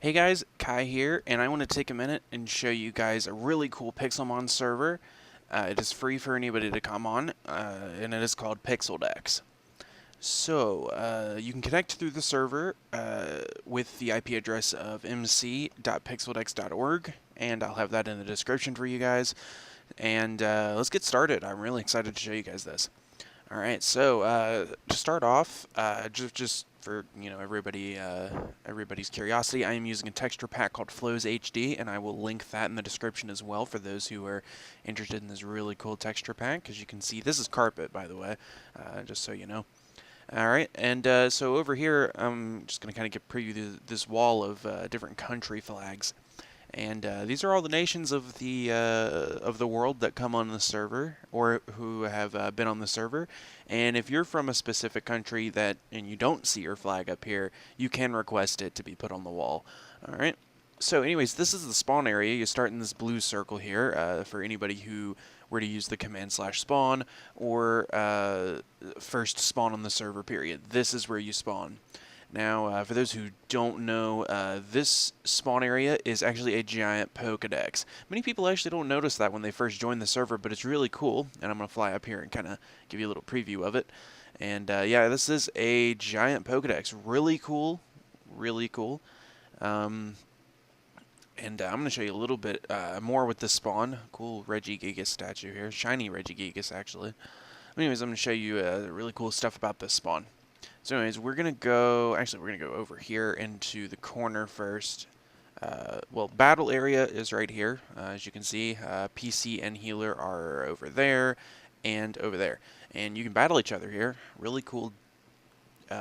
Hey guys, Kai here, and I want to take a minute and show you guys a really cool Pixelmon server. It is free for anybody to come on, and it is called Pixeldex. So, you can connect through the server with the IP address of mc.pixeldex.org, and I'll have that in the description for you guys. And let's get started. I'm really excited to show you guys this. Alright, so to start off, just for everybody's curiosity, I am using a texture pack called Flows HD, and I will link that in the description as well for those who are interested in this really cool texture pack. As you can see, this is carpet, by the way, just so you know. Alright, and so over here, I'm just going to kind of preview this wall of different country flags. And these are all the nations of the world that come on the server, or who have been on the server. And if you're from a specific country and you don't see your flag up here, you can request it to be put on the wall. All right. So, anyways, this is the spawn area. You start in this blue circle here for anybody who were to use the command/spawn or first spawn on the server. Period. This is where you spawn. Now, for those who don't know, this spawn area is actually a giant Pokedex. Many people actually don't notice that when they first join the server, but it's really cool, and I'm going to fly up here and kind of give you a little preview of it. And yeah, this is a giant Pokedex. Really cool, really cool. And I'm going to show you a little bit more with this spawn. Cool Regigigas statue here. Shiny Regigigas, actually. Anyways, I'm going to show you really cool stuff about this spawn. So anyways, we're going to go over here into the corner first. Well, battle area is right here. As you can see, PC and healer are over there and over there. And you can battle each other here. Really cool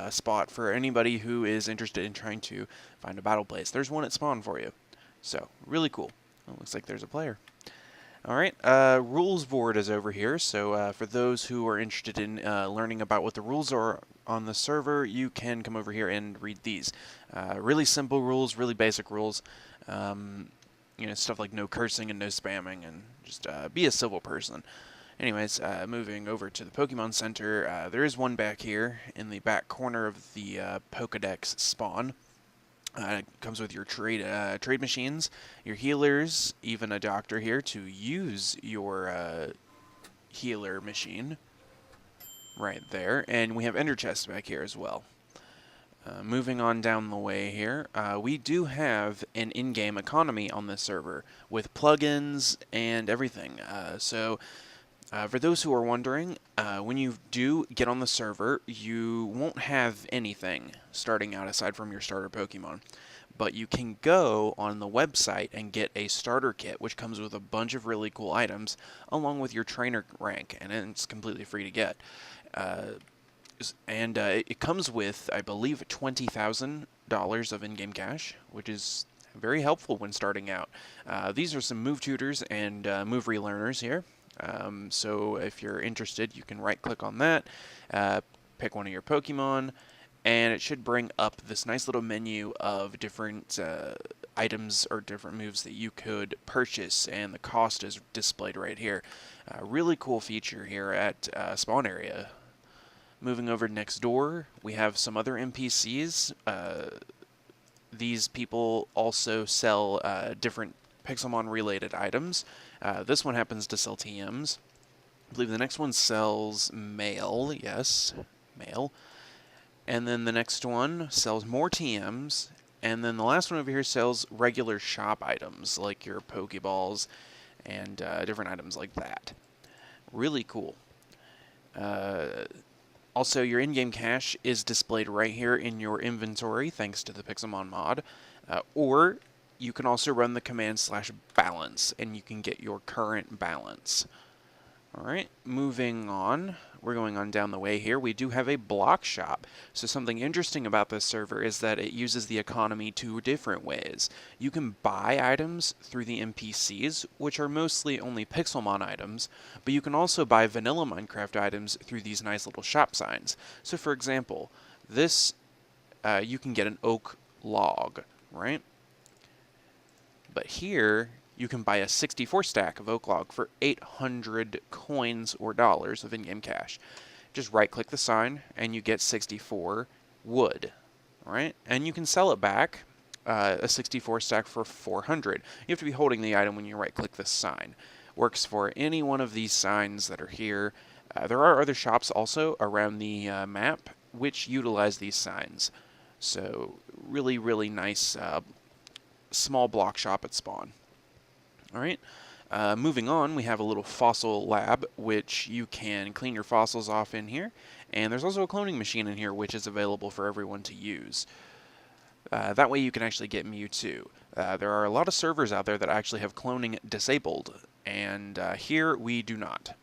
spot for anybody who is interested in trying to find a battle place. There's one at spawn for you. So, really cool. Well, looks like there's a player. Alright, rules board is over here, so for those who are interested in learning about what the rules are on the server, you can come over here and read these. Really simple rules, really basic rules. Stuff like no cursing and no spamming, and just be a civil person. Anyways, moving over to the Pokemon Center, there is one back here in the back corner of the Pokedex spawn. It comes with your trade machines, your healers, even a doctor here to use your healer machine right there. And we have ender chests back here as well. Moving on down the way here, we do have an in-game economy on this server with plugins and everything. For those who are wondering, when you do get on the server, you won't have anything starting out aside from your starter Pokemon. But you can go on the website and get a starter kit, which comes with a bunch of really cool items, along with your trainer rank, and it's completely free to get. It comes with, I believe, $20,000 of in-game cash, which is very helpful when starting out. These are some move tutors and move relearners here. So if you're interested, you can right-click on that, pick one of your Pokemon, and it should bring up this nice little menu of different items or different moves that you could purchase, and the cost is displayed right here. Really cool feature here at spawn area. Moving over next door, we have some other NPCs. These people also sell different Pixelmon-related items. This one happens to sell TMs. I believe the next one sells mail. Yes, mail. And then the next one sells more TMs. And then the last one over here sells regular shop items, like your Pokeballs and different items like that. Really cool. Also, your in-game cash is displayed right here in your inventory, thanks to the Pixelmon Mod. Or you can also run the command/balance, and you can get your current balance. Alright, moving on. We're going on down the way here. We do have a block shop. So something interesting about this server is that it uses the economy two different ways. You can buy items through the NPCs, which are mostly only Pixelmon items, but you can also buy vanilla Minecraft items through these nice little shop signs. So for example, this, you can get an oak log, right? But here, you can buy a 64 stack of oak log for 800 coins or dollars of in-game cash. Just right-click the sign, and you get 64 wood, right? And you can sell it back a 64 stack for 400. You have to be holding the item when you right-click this sign. Works for any one of these signs that are here. There are other shops also around the map which utilize these signs. So really, really nice small block shop at spawn. Alright, moving on, we have a little fossil lab, which you can clean your fossils off in here. And there's also a cloning machine in here, which is available for everyone to use. That way you can actually get Mew too. There are a lot of servers out there that actually have cloning disabled, and here we do not.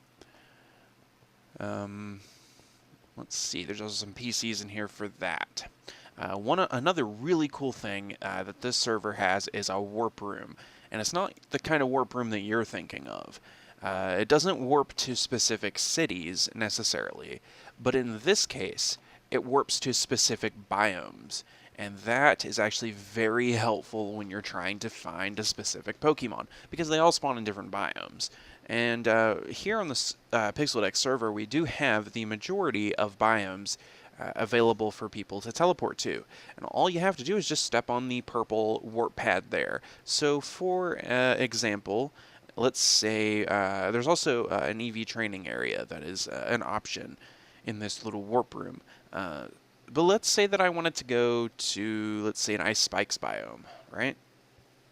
Let's see, there's also some PCs in here for that. Another really cool thing that this server has is a warp room, and it's not the kind of warp room that you're thinking of. It doesn't warp to specific cities necessarily, but in this case, it warps to specific biomes, and that is actually very helpful when you're trying to find a specific Pokemon, because they all spawn in different biomes. And here on this Pixeldex server, we do have the majority of biomes available for people to teleport to. And all you have to do is just step on the purple warp pad there. So for example, let's say there's also an EV training area that is an option in this little warp room. But let's say that I wanted to go to, let's say, an Ice Spikes biome, right?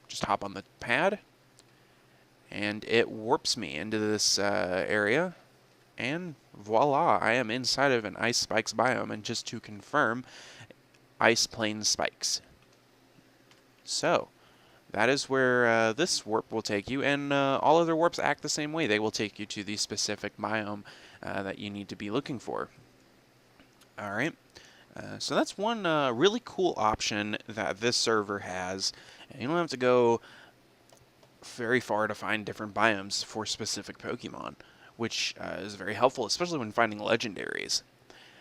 Just hop on the pad, and it warps me into this area, and voila, I am inside of an Ice Spikes biome, and just to confirm, Ice Plains Spikes. So, that is where this warp will take you, and all other warps act the same way. They will take you to the specific biome that you need to be looking for. Alright. So that's one really cool option that this server has. And you don't have to go very far to find different biomes for specific Pokemon, which is very helpful, especially when finding legendaries.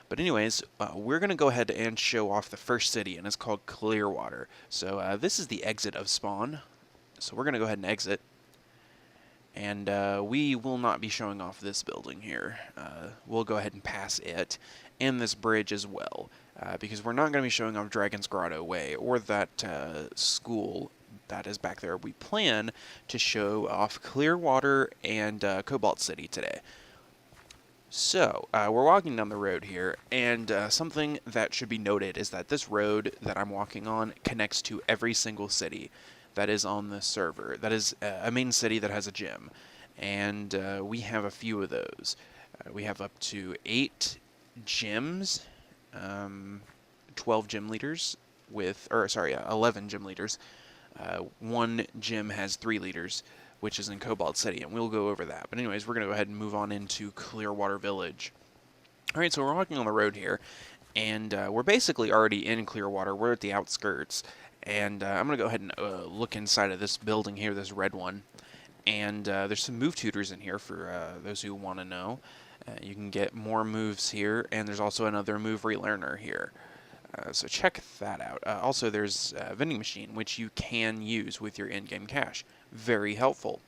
But anyways, we're going to go ahead and show off the first city, and it's called Clearwater. So this is the exit of spawn. So we're going to go ahead and exit. And we will not be showing off this building here. We'll go ahead and pass it, and this bridge as well. Because we're not going to be showing off Dragon's Grotto Way, or that school that is back there. We plan to show off Clearwater and Cobalt City today. So, we're walking down the road here, and something that should be noted is that this road that I'm walking on connects to every single city that is on this server. That is a main city that has a gym, and we have a few of those. We have up to 8 gyms, 12 gym leaders with, or sorry, 11 gym leaders. One gym has 3 leaders, which is in Cobalt City, and we'll go over that. But anyways, we're going to go ahead and move on into Clearwater Village. Alright, so we're walking on the road here, and we're basically already in Clearwater. We're at the outskirts, and I'm going to go ahead and look inside of this building here, this red one. And there's some move tutors in here for those who want to know. You can get more moves here, and there's also another move relearner here. So check that out. Also, there's a vending machine, which you can use with your in-game cash. Very helpful.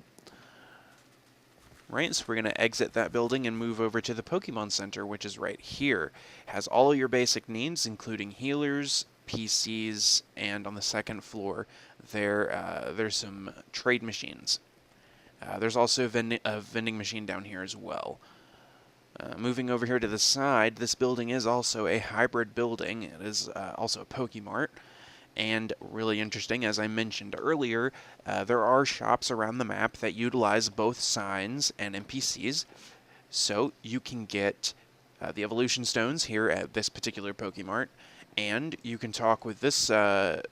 Right, so we're going to exit that building and move over to the Pokemon Center, which is right here. Has all of your basic needs, including healers, PCs, and on the second floor, there's some trade machines. There's also a vending machine down here as well. Moving over here to the side, this building is also a hybrid building. It is also a Pokemart. And really interesting, as I mentioned earlier, there are shops around the map that utilize both signs and NPCs. So you can get the evolution stones here at this particular Pokemart, and you can talk with this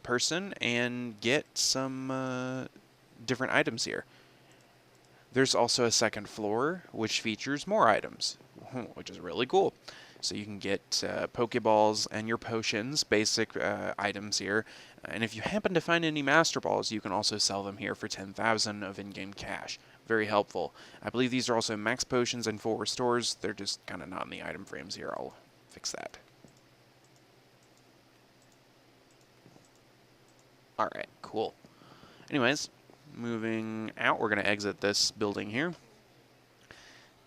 person and get some different items here. There's also a second floor, which features more items, which is really cool. So you can get Pokeballs and your potions, basic items here. And if you happen to find any Master Balls, you can also sell them here for 10,000 of in-game cash. Very helpful. I believe these are also max potions and full restores. They're just kind of not in the item frames here. I'll fix that. Alright, cool. Anyways, moving out, we're going to exit this building here.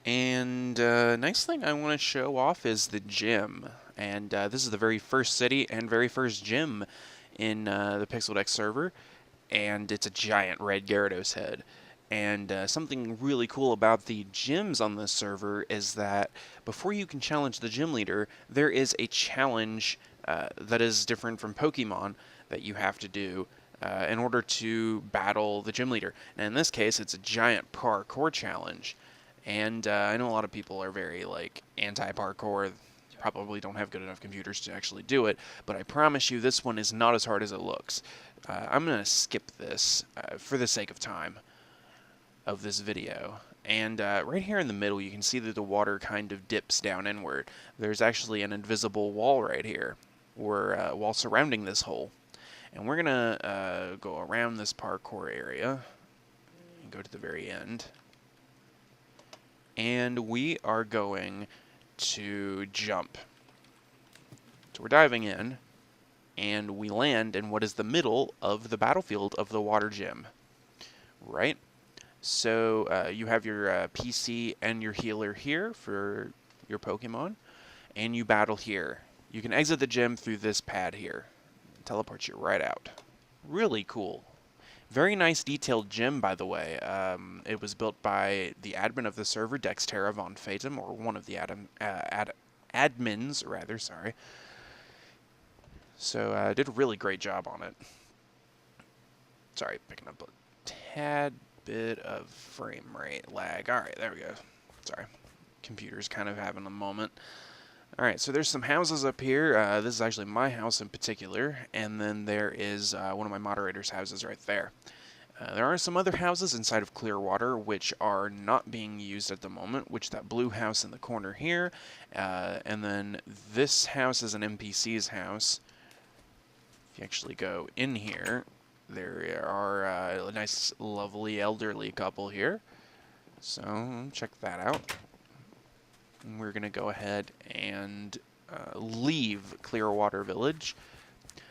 And next thing I want to show off is the gym. And this is the very first city and very first gym in the Pixeldex server, and it's a giant red Gyarados head. And something really cool about the gyms on this server is that before you can challenge the gym leader, there is a challenge that is different from Pokemon that you have to do in order to battle the gym leader. And in this case, it's a giant parkour challenge. And I know a lot of people are very anti-parkour, probably don't have good enough computers to actually do it, but I promise you this one is not as hard as it looks. I'm going to skip this for the sake of time of this video. And right here in the middle, you can see that the water kind of dips down inward. There's actually an invisible wall right here, or wall surrounding this hole. And we're gonna go around this parkour area and go to the very end. And we are going to jump. So we're diving in, and we land in what is the middle of the battlefield of the water gym, right? So you have your PC and your healer here for your Pokemon, and you battle here. You can exit the gym through this pad here. It teleports you right out. Really cool. Very nice detailed gym, by the way. It was built by the admin of the server, Dexterra von Fatum, or one of the admins, rather, sorry. So did a really great job on it. Sorry, picking up a tad bit of frame rate lag. Alright, there we go. Sorry. Computer's kind of having a moment. Alright, so there's some houses up here. This is actually my house in particular, and then there is one of my moderator's houses right there. There are some other houses inside of Clearwater which are not being used at the moment, which that blue house in the corner here, and then this house is an NPC's house. If you actually go in here, there are a nice, lovely, elderly couple here. So, check that out. And we're going to go ahead and leave Clearwater Village.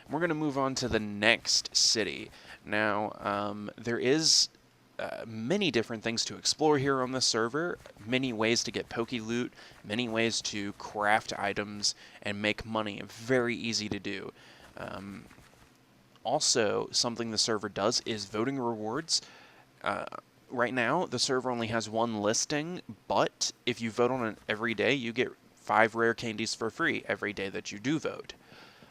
We're going to move on to the next city. Now, there is many different things to explore here on the server, many ways to get Poke Loot, many ways to craft items and make money. Very easy to do. Also, something the server does is voting rewards. Right now, the server only has one listing, but if you vote on it every day, you get 5 rare candies for free every day that you do vote.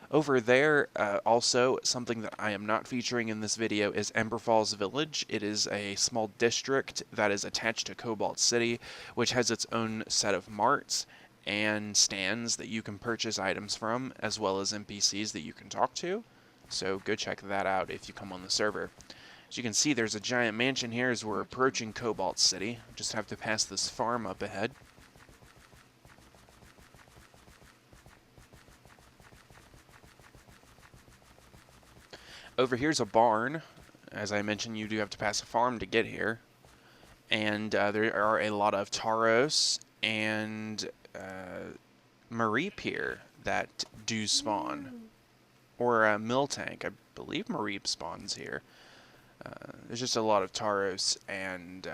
Over there, also, something that I am not featuring in this video is Ember Falls Village. It is a small district that is attached to Cobalt City, which has its own set of marts and stands that you can purchase items from, as well as NPCs that you can talk to. So go check that out if you come on the server. As you can see, there's a giant mansion here as we're approaching Cobalt City. Just have to pass this farm up ahead. Over here's a barn. As I mentioned, you do have to pass a farm to get here. And there are a lot of Tauros and Mareep here that do spawn. Or Miltank. I believe Mareep spawns here. There's just a lot of Tauros and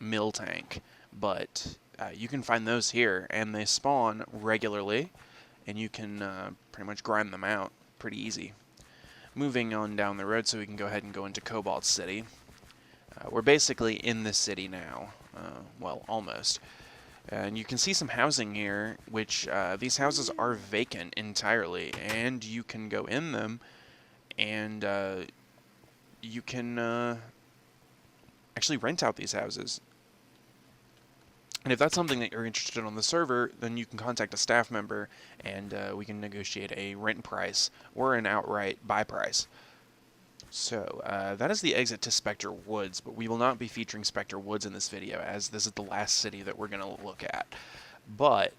Miltank, but you can find those here, and they spawn regularly, and you can pretty much grind them out pretty easy. Moving on down the road so we can go ahead and go into Cobalt City. We're basically in the city now. Well, almost. And you can see some housing here, which these houses are vacant entirely, and you can go in them, and you can actually rent out these houses. And if that's something that you're interested in on the server, then you can contact a staff member, and we can negotiate a rent price or an outright buy price. So, that is the exit to Spectre Woods, but we will not be featuring Spectre Woods in this video, as this is the last city that we're going to look at. But,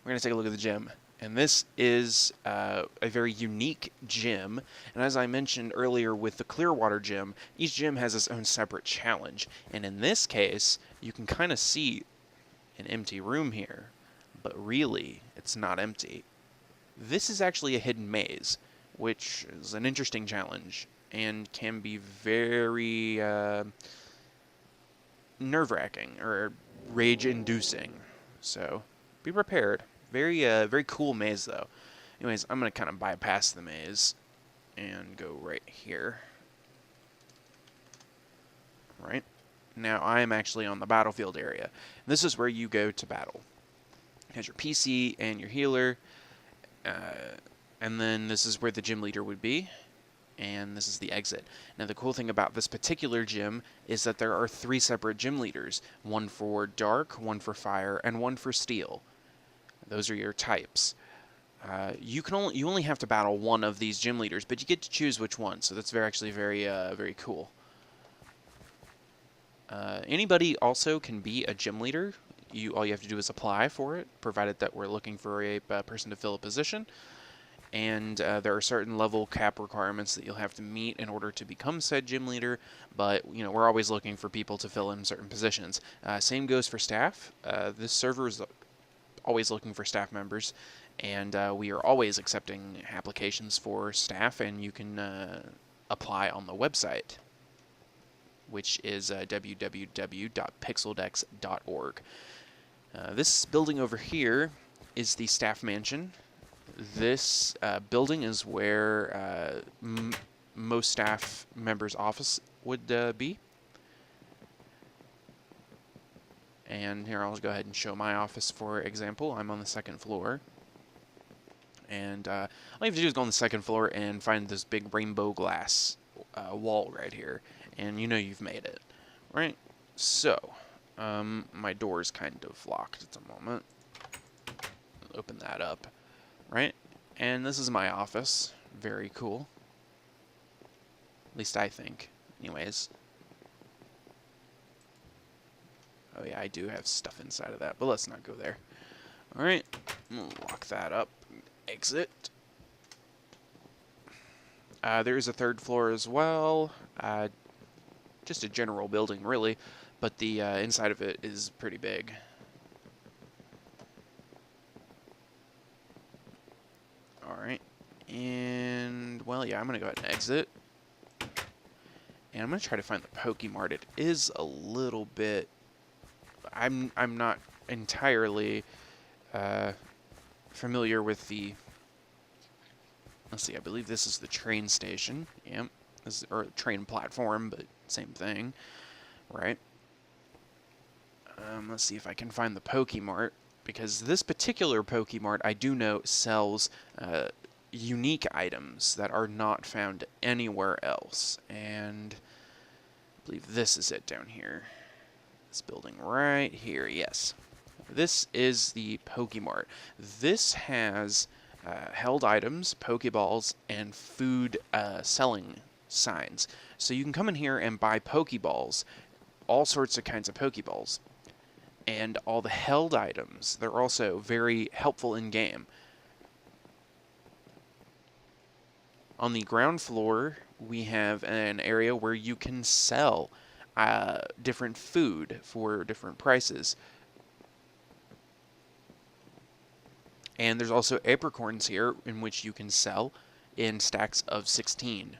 we're going to take a look at the gym. And this is a very unique gym, and as I mentioned earlier with the Clearwater gym, each gym has its own separate challenge. And in this case, you can kind of see an empty room here, but really, it's not empty. This is actually a hidden maze, which is an interesting challenge, and can be very nerve-wracking, or rage-inducing. So, be prepared. Very cool maze, though. Anyways, I'm going to kind of bypass the maze and go right here. Right? Now I am actually on the battlefield area. This is where you go to battle. It has your PC and your healer, and then this is where the gym leader would be, and this is the exit. Now the cool thing about this particular gym is that there are 3 separate gym leaders, one for dark, one for fire, and one for steel. Those are your types. You only have to battle one of these gym leaders, but you get to choose which one, so that's actually very cool. Anybody also can be a gym leader. All you have to do is apply for it, provided that we're looking for a person to fill a position. And there are certain level cap requirements that you'll have to meet in order to become said gym leader, but we're always looking for people to fill in certain positions. Same goes for staff. This server is always looking for staff members, and we are always accepting applications for staff, and you can apply on the website, which is www.pixeldex.org. This building over here is the staff mansion. This building is where most staff members' office would be. And here, I'll go ahead and show my office, for example. I'm on the 2nd floor. And all you have to do is go on the 2nd floor and find this big rainbow glass wall right here. And you've made it. Right? So, my door is kind of locked at the moment. Open that up. Right? And this is my office. Very cool. At least I think. Anyways. Oh yeah, I do have stuff inside of that, but let's not go there. Alright, lock that up. Exit. There is a 3rd floor as well. Just a general building, really, but the inside of it is pretty big. Alright, and, well, yeah, I'm going to go ahead and exit. And I'm going to try to find the Pokemart. It is a little bit... I'm not entirely familiar with the... Let's see, I believe this is the train station. Yep. This is, or train platform, but same thing. Right. Let's see if I can find the Pokemart, because this particular Pokemart, I do know, sells unique items that are not found anywhere else. And I believe this is it down here. This building right here, yes. This is the Pokemart. This has held items, Pokeballs, and food selling signs. So you can come in here and buy Pokeballs, all sorts of kinds of Pokeballs. And all the held items, they're also very helpful in-game. On the ground floor, we have an area where you can sell different food for different prices. And there's also apricorns here, in which you can sell in stacks of 16.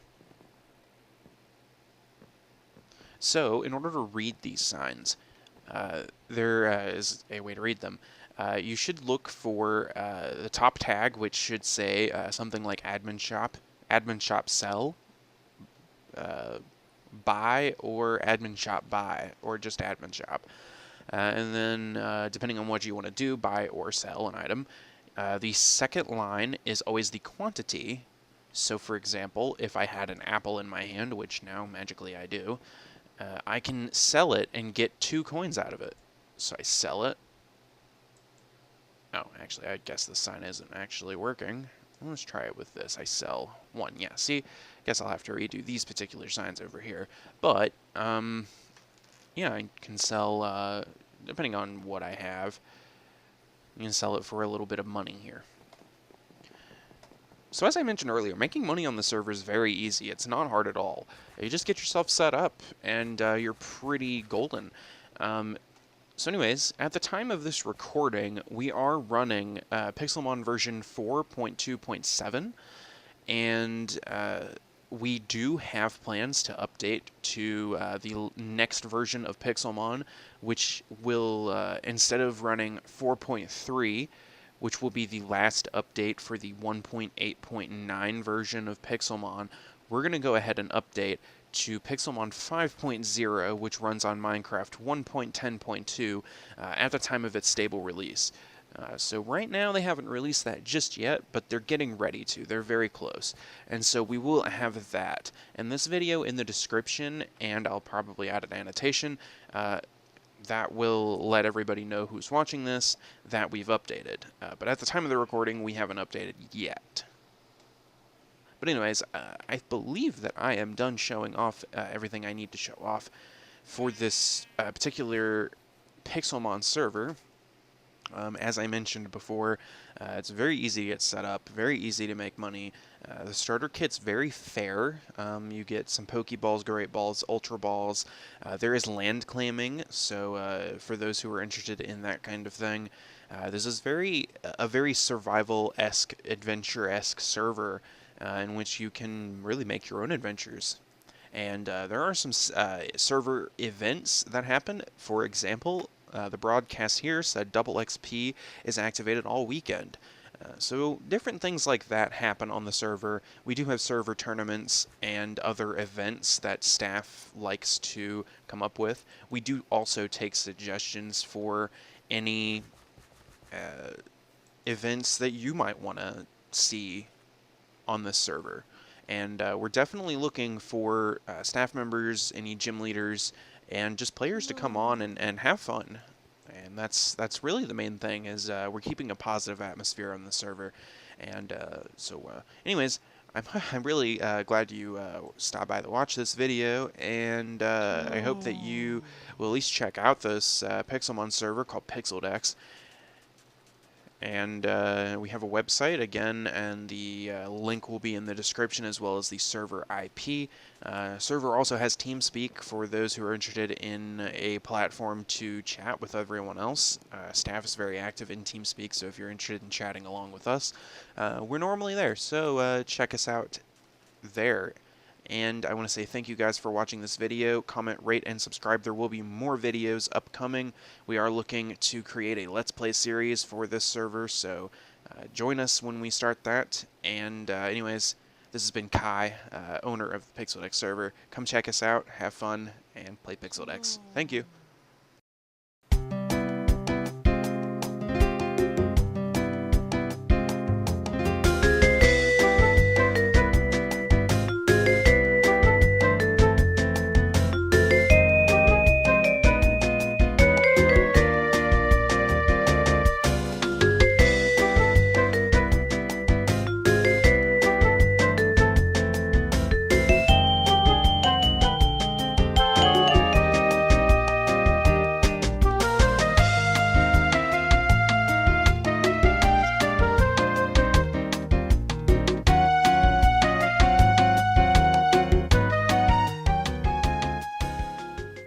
So, in order to read these signs, there is a way to read them. You should look for the top tag, which should say something like admin shop sell, buy, or admin shop buy, or just admin shop. And then, depending on what you want to do, buy or sell an item. The second line is always the quantity. So, for example, if I had an apple in my hand, which now magically I do, I can sell it and get 2 coins out of it. So I sell it. Oh, actually, I guess the sign isn't actually working. Let's try it with this. I sell 1. Yeah, see? Guess I'll have to redo these particular signs over here. But, yeah, I can sell, depending on what I have, you can sell it for a little bit of money here. So as I mentioned earlier, making money on the server is very easy. It's not hard at all. You just get yourself set up, and you're pretty golden. So anyways, at the time of this recording, we are running Pixelmon version 4.2.7, and we do have plans to update to the next version of Pixelmon, which will, instead of running 4.3, which will be the last update for the 1.8.9 version of Pixelmon, we're going to go ahead and update to Pixelmon 5.0, which runs on Minecraft 1.10.2 at the time of its stable release. So right now they haven't released that just yet, but they're getting ready to. They're very close. And so we will have that. And this video in the description, and I'll probably add an annotation, that will let everybody know who's watching this that we've updated. But at the time of the recording, we haven't updated yet. But anyways, I believe that I am done showing off everything I need to show off for this particular Pixelmon server. As I mentioned before, it's very easy to get set up, very easy to make money. The starter kit's very fair. You get some Pokeballs, Great Balls, Ultra Balls. There is land claiming, so for those who are interested in that kind of thing, this is a very survival-esque, adventure-esque server in which you can really make your own adventures. And there are some server events that happen. For example, the broadcast here said double XP is activated all weekend. So different things like that happen on the server. We do have server tournaments and other events that staff likes to come up with. We do also take suggestions for any events that you might want to see on this server. And we're definitely looking for staff members, any gym leaders, and just players to come on and have fun. And that's really the main thing, is we're keeping a positive atmosphere on the server. And anyways, I'm really glad you stopped by to watch this video, and I hope that you will at least check out this Pixelmon server called Pixeldex. And we have a website again, and the link will be in the description, as well as the server IP. Server also has Teamspeak for those who are interested in a platform to chat with everyone else. Staff is very active in Teamspeak, so if you're interested in chatting along with us, we're normally there. So check us out there. And I want to say thank you guys for watching this video. Comment, rate, and subscribe. There will be more videos upcoming. We are looking to create a Let's Play series for this server, so join us when we start that. And anyways, this has been Kai, owner of the Pixeldex server. Come check us out, have fun, and play Pixeldex. Thank you.